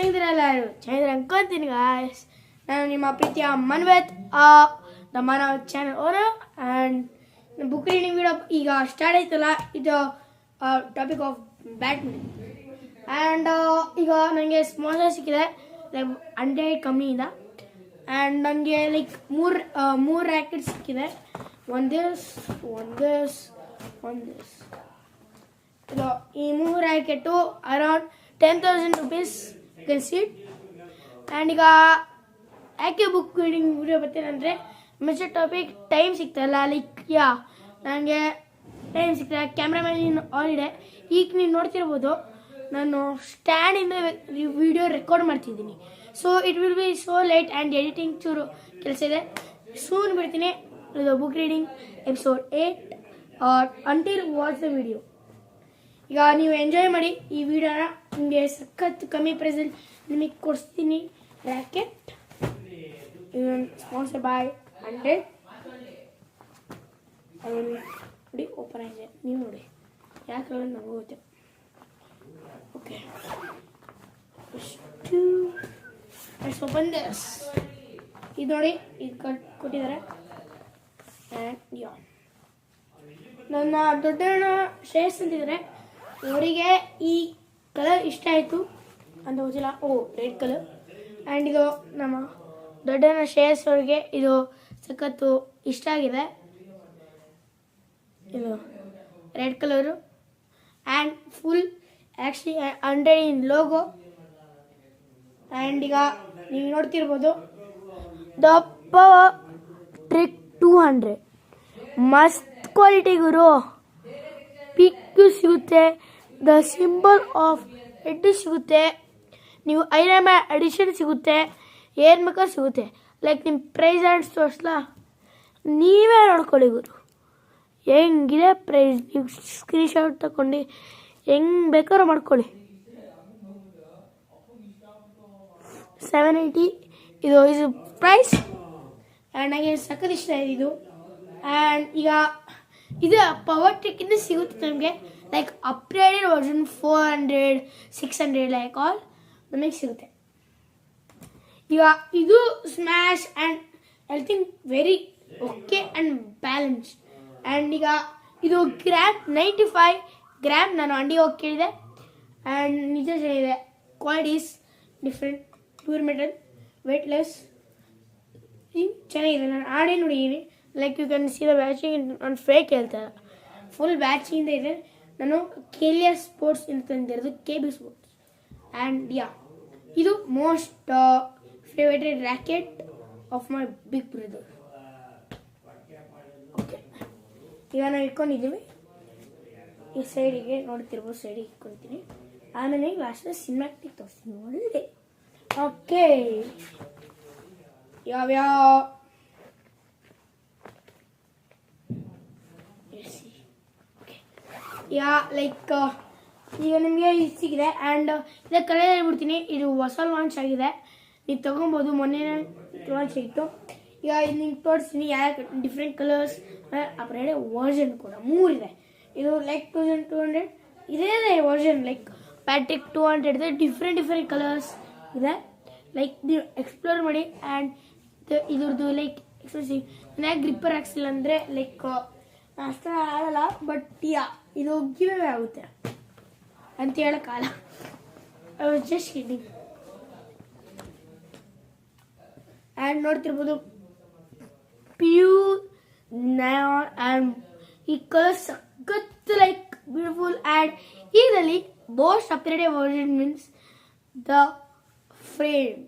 ಎಲ್ಲರೂ ಚೆನ್ನಾಗಿದ್ರೆ ಅನ್ಕೊಂತೀನಿ ಗಾಯ್ಸ್. ನಾನು ನಿಮ್ಮ ಪ್ರೀತಿಯ Manveth the Manav channel owner and book reading video ಈಗ ಸ್ಟಾರ್ಟ್ ಆಯ್ತಲ್ಲ. ಇದು ಟಾಪಿಕ್ ಆಫ್ ಬ್ಯಾಡ್ಮಿಂಟನ್ ಆ್ಯಂಡ್ ಈಗ ನನಗೆ ಸ್ಪಾನ್ಸರ್ ಸಿಕ್ಕಿದೆ ಲೈಕ್ 100 ಕಂಪ್ನಿಯಿಂದ. ಆ್ಯಂಡ್ ನನಗೆ ಲೈಕ್ ಮೂರು ರ್ಯಾಕೆಟ್ ಸಿಕ್ಕಿದೆ. ಒಂದು ಇದು ಈ 3 ರ್ಯಾಕೆಟು ಅರೌಂಡ್ 10,000 rupees ಗೆಲ್ಸಿಟ್. ಆ್ಯಂಡ್ ಈಗ ಯಾಕೆ ಬುಕ್ ರೀಡಿಂಗ್ ವಿಡಿಯೋ ಬರ್ತೀನಂದರೆ ಮೆಚರ್ ಟಾಪಿಕ್ ಟೈಮ್ ಸಿಗ್ತಾಯಿಲ್ಲ. ಲೈಕ್ ನನಗೆ ಟೈಮ್ ಸಿಗ್ತದೆ. ಕ್ಯಾಮ್ರಾಮ್ಯಾನ್ ಆಲಿಡೆ. ಈಗ ನೀವು ನೋಡ್ತಿರ್ಬೋದು ನಾನು ಸ್ಟ್ಯಾಂಡಿಂದ ವಿಡಿಯೋ ರೆಕಾರ್ಡ್ ಮಾಡ್ತಿದ್ದೀನಿ. So it will be so late and editing ಚೂರು ಕೆಲಸ ಇದೆ. ಸೂನ್ ಬಿಡ್ತೀನಿ ಇದು book reading episode 8 until watch the video. ಈಗ ನೀವು ಎಂಜಾಯ್ ಮಾಡಿ ಈ ವಿಡಿಯೋನ. ನಿಮಗೆ ಸಖತ್ ಕಮ್ಮಿ ಪ್ರೈಸಲ್ಲಿ ನಿಮಗೆ ಕೊಡಿಸ್ತೀನಿ ರ್ಯಾಕೆಟ್. ಸ್ಪಾನ್ಸರ್ ಬಾಯ್ 100. ನೋಡಿ ಓಪನ್ ಆಗಿದೆ, ನೀವು ನೋಡಿ ಯಾಕೆ ನನಗೂ ಗೊತ್ತೆ. Okay let's open this. ಇದು ನೋಡಿ, ಇದು ಕೊಟ್ಟಿದ್ದಾರೆ. ಆ್ಯಂಡ್ ನನ್ನ ದೊಡ್ಡಣ್ಣ ಶ್ರೇಯಸ್ ಅಂತಿದ್ದಾರೆ. ಅವರಿಗೆ ಈ ಕಲರ್ ಇಷ್ಟ ಆಯಿತು ಅಂತ ಗೊತ್ತಿಲ್ಲ. Red colour. ಆ್ಯಂಡ್ ಇದು ನಮ್ಮ ದೊಡ್ಡಣ್ಣ ಶ್ರೇಯಸ್ ಅವ್ರಿಗೆ ಇದು ಸಖತ್ತು ಇಷ್ಟ ಆಗಿದೆ. ಇದು red colour and full actually 100 in logo. And ಈಗ ನೀವು ನೋಡ್ತಿರ್ಬೋದು ದ ಪವರ್ ಟ್ರಿಕ್ 200 ಮಸ್ತ್ ಕ್ವಾಲಿಟಿ ಗುರು. ಪಿಕ್ಕು ಸಿಗುತ್ತೆ, ದ ಸಿಂಬಲ್ ಆಫ್ ಹೆಡ್ ಸಿಗುತ್ತೆ, ನೀವು ಐರನ್ ಮ್ಯಾನ್ ಎಡಿಷನ್ ಸಿಗುತ್ತೆ, ಏನು ಬೇಕಾದ್ರೂ ಸಿಗುತ್ತೆ. ಲೈಕ್ ನಿಮ್ಮ ಪ್ರೈಸ್ ಆ್ಯಂಡ್ ತೋರಿಸ್ಲಾ, ನೀವೇ ನೋಡ್ಕೊಳ್ಳಿ ಗುರು ಹೆಂಗಿದೆ ಪ್ರೈಸ್. ನೀವು ಸ್ಕ್ರೀನ್ಶಾಟ್ ತಗೊಂಡು ಹೆಂಗೆ ಬೇಕಾದ್ರೂ ಮಾಡ್ಕೊಳ್ಳಿ. 780 ಇದು ಪ್ರೈಸ್. ಆ್ಯಂಡ್ ನನಗೆ ಸಖತ್ ಇಷ್ಟ ಇದೆ ಇದು. ಆ್ಯಂಡ್ ಈಗ ಇದು ಪವರ್ ಟ್ರಿಕ್ಕಿಂದ ಸಿಗುತ್ತೆ ನಮಗೆ. Like upgraded version 400 600 like all ನಮಗೆ ಸಿಗುತ್ತೆ. ಈಗ ಇದು smash and everything very okay and balance. And ಈಗ ಇದು ಗ್ರಾಮ್ 95 ಗ್ರಾಮ್. ನಾನು ಅಂಗಡಿ ಹೋಗಿ ಕೇಳಿದೆ ಆ್ಯಂಡ್ ನಿಜ ಚೆನ್ನಾಗಿದೆ. Qualities different, pure metal, weightless, ಚೆನ್ನಾಗಿದೆ. ನಾನು ಆಡೇ ನೋಡಿದ್ದೀನಿ. Like you can see the batching ನಾನು ಫೇಕ್ ಹೇಳ್ತಾರೆ, ಫುಲ್ ಬ್ಯಾಚಿಂದ ಇದೆ. ನಾನು KLR ಸ್ಪೋರ್ಟ್ಸ್ ಅಂತ ತಂದಿರೋದು KB ಸ್ಪೋರ್ಟ್ಸ್. ಆ್ಯಂಡ್ ಇದು most favourited racket of my big brother. Okay, ಈಗ ನಾವು ಇಟ್ಕೊಂಡಿದ್ದೀವಿ ಈ ಸೈಡಿಗೆ. ನೋಡ್ತಿರ್ಬೋದು ಸೈಡಿಗೆ ಇಟ್ಕೊಳ್ತೀನಿ. ಆಮೇಲೆ ಲಾಸ್ಟ್ ಸಿನಿಮ್ಯಾಟಿಕ್ ತೋರಿಸ್ತೀನಿ ನೋಡಿದೆ. ಓಕೆ, ಯಾವ್ಯಾವ ಲೈಕ್ ಈಗ ನಿಮಗೆ ಇದು ಸಿಗಿದೆ. ಆ್ಯಂಡ್ ಇದೇ ಕಲರ್ ಹೇಳ್ಬಿಡ್ತೀನಿ, ಇದು ಹೊಸ ಲಾಂಚ್ ಆಗಿದೆ. ನೀವು ತೊಗೊಬೋದು, ಮೊನ್ನೆ ಲಾಂಚ್ ಆಗಿತ್ತು. ಈಗ ಇದು ನಿಮ್ಗೆ ತೋರಿಸ್ತೀನಿ ಯಾವ ಡಿಫ್ರೆಂಟ್ ಕಲರ್ಸ್ ಅಪ್ಗ್ರೇಡ್ ವರ್ಷನ್ ಕೂಡ 3 ಇದೆ. ಇದು ಲೈಕ್ 2200 ಇದೇ ವರ್ಷನ್. ಲೈಕ್ ಪ್ಯಾಟ್ರಿಕ್ 200 ಇದೆ. ಡಿಫ್ರೆಂಟ್ ಕಲರ್ಸ್ ಇದೆ. ಲೈಕ್ ನೀವು ಎಕ್ಸ್ಪ್ಲೋರ್ ಮಾಡಿ. ಆ್ಯಂಡ್ ಇದ್ರದ್ದು ಲೈಕ್ ಎಕ್ಸ್ಪ್ರೆಸಿವ್. ನನಗೆ ಗ್ರಿಪ್ಪರ್ ಹಾಕ್ಸಿಲ್ಲ ಅಂದರೆ ಲೈಕ್ ಅಷ್ಟು ಆಗಲ್ಲ. ಬಟ್ ಇದು ಗಿವ್ ಆಗುತ್ತೆ ಅಂತ ಹೇಳೋಕ್ಕಾಗಲ್ಲ. Just kidding. ಆ್ಯಂಡ್ ನೋಡ್ತಿರ್ಬೋದು ಪ್ಯೂರ್ ನಯಾನ್. ಆ್ಯಂಡ್ ಈ ಕಲರ್ ಸಖತ್ ಲೈಕ್ ಬ್ಯೂಟಿಫುಲ್. ಆ್ಯಂಡ್ ಇದರಲ್ಲಿ most upgraded version means the frame.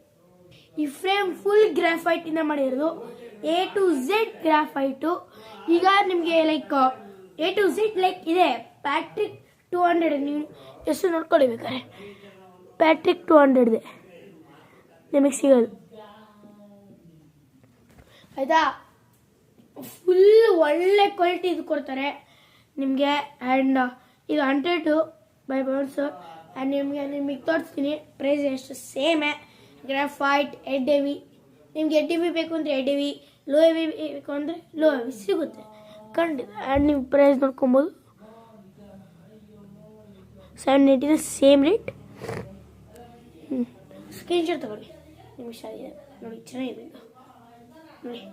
ಈ ಫ್ರೇಮ್ ಫುಲ್ ಗ್ರಾಫೈಟಿಂದ ಮಾಡಿರೋದು. A to Z graphite. ಈಗ ನಿಮಗೆ like A to Z like ಇದೆ ಪ್ಯಾಟ್ರಿಕ್ 200. ನೀವು ಎಷ್ಟು ನೋಡ್ಕೊಳ್ಳಿ ಬೇಕಾದ್ರೆ ಪ್ಯಾಟ್ರಿಕ್ 200 ಇದೆ ನಿಮಗೆ ಸಿಗೋದು ಆಯಿತಾ. ಫುಲ್ ಒಳ್ಳೆ ಕ್ವಾಲಿಟಿ ಇದು ಕೊಡ್ತಾರೆ ನಿಮಗೆ. ಆ್ಯಂಡ್ ಇದು 100 ಬೈ ಬೌನ್ಸ್. ಆ್ಯಂಡ್ ನಿಮಗೆ ತೋರಿಸ್ತೀನಿ ಪ್ರೈಸ್ ಎಷ್ಟು ಸೇಮೇ. Graphite head heavy. ನಿಮ್ಗೆ ಹೆಡ್ ಹೆವಿ ಬೇಕು ಅಂದರೆ ಹೆಡ್ ಹೆವಿ, ಲೋ ಹೆವಿ ಬೇಕು ಅಂದರೆ ಲೋ ಹೆವಿ ಸಿಗುತ್ತೆ ಖಂಡಿತ. ಆ್ಯಂಡ್ ನೀವು ಪ್ರೈಸ್ ನೋಡ್ಕೊಬೋದು. 780 ಸೇಮ್ ರೇಟ್. ಸ್ಕ್ರೀನ್ಶಾಟ್ ತಗೊಳ್ಳಿ, ನಿಮ್ಗೆ ಇಷ್ಟ ಆಗಿದೆ ನೋಡಿ, ಚೆನ್ನಾಗಿದೆ ಇದು ನೋಡಿ,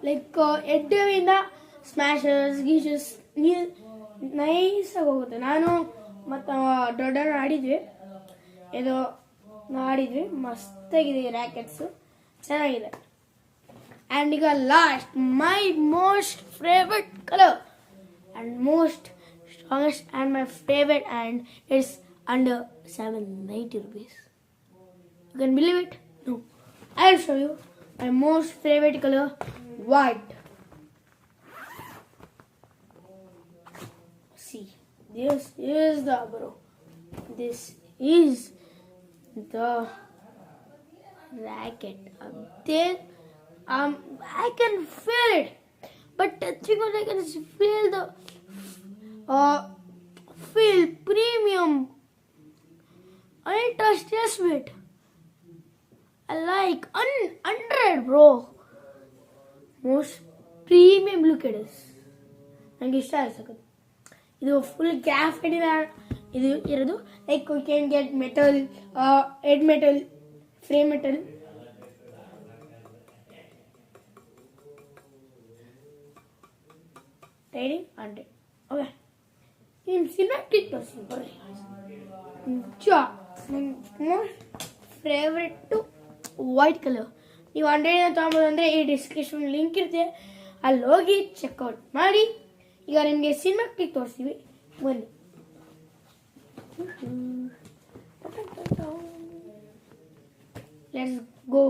ಲೈಕ್ ಎಡ್ಡವಿಂದ ಸ್ಮ್ಯಾಶಸ್ ಗೀಶಸ್ ನೈಸಾಗಿ ಹೋಗುತ್ತೆ. ನಾನು ಮತ್ತು ದೊಡ್ಡ ಆಡಿದ್ವಿ, ಇದು ಆಡಿದ್ವಿ, ಮಸ್ತಾಗಿದೆ ರ್ಯಾಕೆಟ್ಸು, ಚೆನ್ನಾಗಿದೆ. ಆ್ಯಂಡ್ ಈಗ last my most favourite colour and most strongest and my favourite and it's under 790 rupees. You can believe it? No. I'll show you my most favorite color, white. See, this is the bro. This is the racket. There, I can feel it, but touching on I can feel the feel premium. I touch this bit. I like 100 bro. Most premium, look at this. ನಂಗೆ ಇಷ್ಟ ಆಯ್ತು. ಇದು full graphite ಇದು ಇರೋದು, like we can get metal, head metal, frame metal. Tiring 100. Okay, ನಿಮ್ಮ cinematic ತೋರಿಸಿ ಬರ್ರಿ. Most favourite white colour. ನೀವು 100 ತೊಗೊಬೋದು ಅಂದರೆ ಈ ಡಿಸ್ಕ್ರಿಪ್ಷನ್ ಲಿಂಕ್ ಇರುತ್ತೆ, ಅಲ್ಲಿ ಹೋಗಿ ಚೆಕ್ಔಟ್ ಮಾಡಿ. ಈಗ ನಿಮಗೆ ಸಿನಿಮಾಟಿಕ್ ತೋರಿಸ್ತೀವಿ, ಬನ್ನಿ. Let's go.